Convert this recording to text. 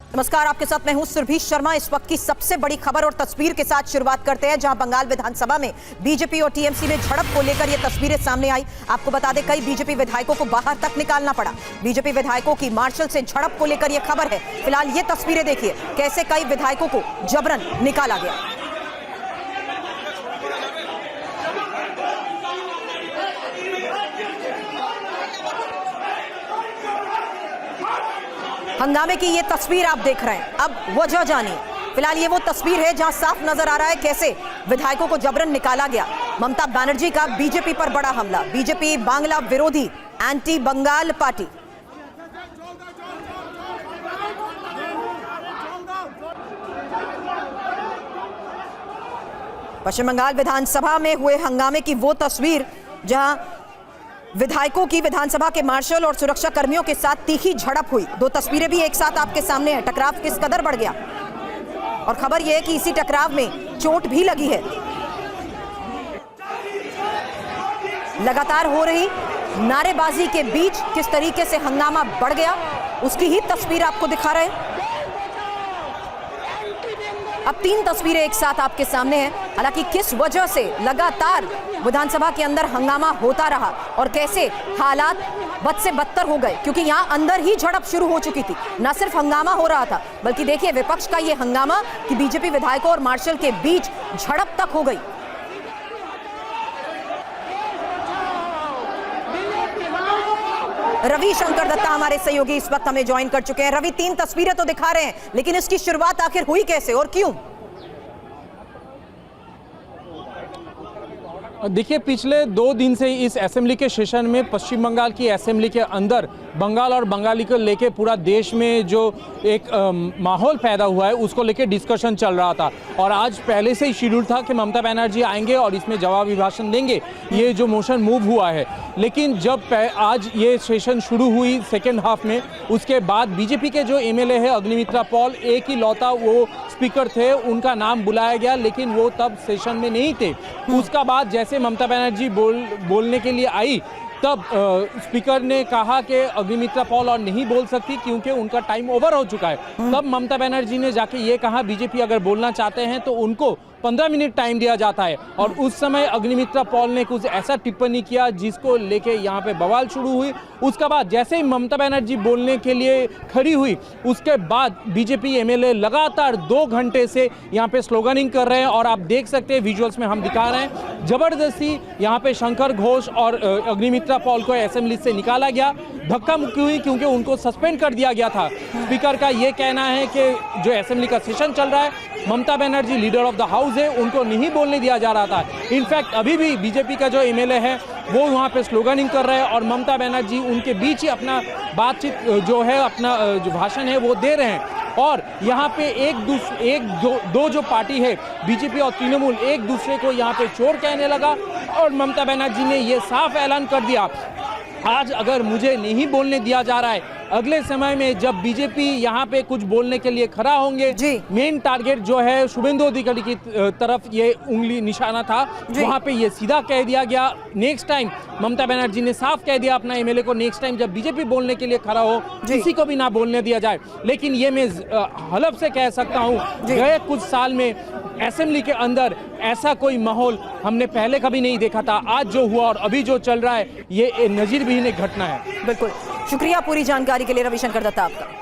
नमस्कार, आपके साथ मैं हूं सुरभि शर्मा। इस वक्त की सबसे बड़ी खबर और तस्वीर के साथ शुरुआत करते हैं, जहां बंगाल विधानसभा में बीजेपी और टीएमसी में झड़प को लेकर यह तस्वीरें सामने आई। आपको बता दें, कई बीजेपी विधायकों को बाहर तक निकालना पड़ा। बीजेपी विधायकों की मार्शल से झड़प को लेकर यह खबर है। फिलहाल ये तस्वीरें देखिए, कैसे कई विधायकों को जबरन निकाला गया। हंगामे की ये तस्वीर आप देख रहे हैं। अब वजह जानिए। फिलहाल ये वो तस्वीर है जहां साफ नजर आ रहा है कैसे विधायकों को जबरन निकाला गया। ममता बनर्जी का बीजेपी पर बड़ा हमला। बीजेपी बांग्ला विरोधी एंटी बंगाल पार्टी। पश्चिम बंगाल विधानसभा में हुए हंगामे की वो तस्वीर जहां विधायकों की विधानसभा के मार्शल और सुरक्षा कर्मियों के साथ तीखी झड़प हुई। दो तस्वीरें भी एक साथ आपके सामने हैं। टकराव किस कदर बढ़ गया, और खबर यह है कि इसी टकराव में चोट भी लगी है। लगातार हो रही नारेबाजी के बीच किस तरीके से हंगामा बढ़ गया, उसकी ही तस्वीर आपको दिखा रहे हैं। अब तीन तस्वीरें एक साथ आपके सामने हैं। हालांकि किस वजह से लगातार विधानसभा के अंदर हंगामा होता रहा और कैसे हालात बद से बदतर हो गए, क्योंकि यहां अंदर ही झड़प शुरू हो चुकी थी। न सिर्फ हंगामा हो रहा था, बल्कि देखिए विपक्ष का यह हंगामा कि बीजेपी विधायकों और मार्शल के बीच झड़प तक हो गई। रवि शंकर दत्ता हमारे सहयोगी इस वक्त हमें ज्वाइन कर चुके हैं। रवि, तीन तस्वीरें तो दिखा रहे हैं, लेकिन इसकी शुरुआत आखिर हुई कैसे और क्यों? देखिए, पिछले 2 दिन से इस असेंबली के सेशन में पश्चिम बंगाल की असेंबली के अंदर बंगाल और बंगाली को लेके पूरा देश में जो एक माहौल पैदा हुआ है, उसको लेके डिस्कशन चल रहा था। और आज पहले से ही शेड्यूल था कि ममता बनर्जी आएंगे और इसमें जवाबी भाषण देंगे। ये जो मोशन मूव हुआ है, लेकिन जब आज ये सेशन शुरू हुई सेकेंड हाफ में, उसके बाद बीजेपी के जो एमएलए है अग्निमित्रा पॉल, एक ही लौता वो स्पीकर थे, उनका नाम बुलाया गया, लेकिन वो तब सेशन में नहीं थे। उसका बाद जैसे ममता बनर्जी बोलने के लिए आई, तब स्पीकर ने कहा कि अग्निमित्रा पॉल और नहीं बोल सकती क्योंकि उनका टाइम ओवर हो चुका है। तब ममता बनर्जी ने जाके ये कहा, बीजेपी अगर बोलना चाहते हैं तो उनको 15 मिनट टाइम दिया जाता है। और उस समय अग्निमित्रा पॉल ने कुछ ऐसा टिप्पणी किया जिसको लेके यहाँ पे बवाल शुरू हुई। उसके बाद जैसे ही ममता बनर्जी बोलने के लिए खड़ी हुई, उसके बाद बीजेपी एमएलए लगातार 2 घंटे से यहाँ पे स्लोगनिंग कर रहे हैं। और आप देख सकते हैं, विजुअल्स में हम दिखा रहे हैं, जबरदस्ती यहाँ पे शंकर घोष और अग्निमित्रा पॉल को असेंबली से निकाला गया। धक्का मुक्की हुई क्योंकि उनको सस्पेंड कर दिया गया था। स्पीकर का ये कहना है कि जो असेंबली का सेशन चल रहा है, Mamata Banerjee leader of the house है, उनको नहीं बोलने दिया जा रहा था। इनफैक्ट अभी भी बीजेपी का जो एमएलए है वो वहाँ पे स्लोगनिंग कर रहे हैं और ममता बनर्जी उनके बीच ही अपना बातचीत जो है, अपना जो भाषण है वो दे रहे हैं। और यहाँ पे दो जो पार्टी है, बीजेपी और तृणमूल, एक दूसरे को यहाँ पे चोर कहने लगा। और ममता बनर्जी ने ये साफ ऐलान कर दिया, आज अगर मुझे नहीं बोलने दिया जा रहा है, अगले समय में जब बीजेपी यहाँ पे कुछ बोलने के लिए खड़ा होंगे, मेन टारगेट जो है शुभेंदु अधिकारी की तरफ ये उंगली निशाना था, वहाँ पे ये सीधा कह दिया गया। नेक्स्ट टाइम ममता बनर्जी ने साफ कह दिया अपना एमएलए को, नेक्स्ट टाइम जब बीजेपी बोलने के लिए खड़ा हो, किसी को भी ना बोलने दिया जाए। लेकिन ये मैं हलफ से कह सकता हूँ, गए कुछ साल में असेंबली के अंदर ऐसा कोई माहौल हमने पहले कभी नहीं देखा था। आज जो हुआ और अभी जो चल रहा है, ये नजीरविहीन एक घटना है। बिल्कुल, शुक्रिया पूरी जानकारी के लिए रविशंकर दत्ता आपका।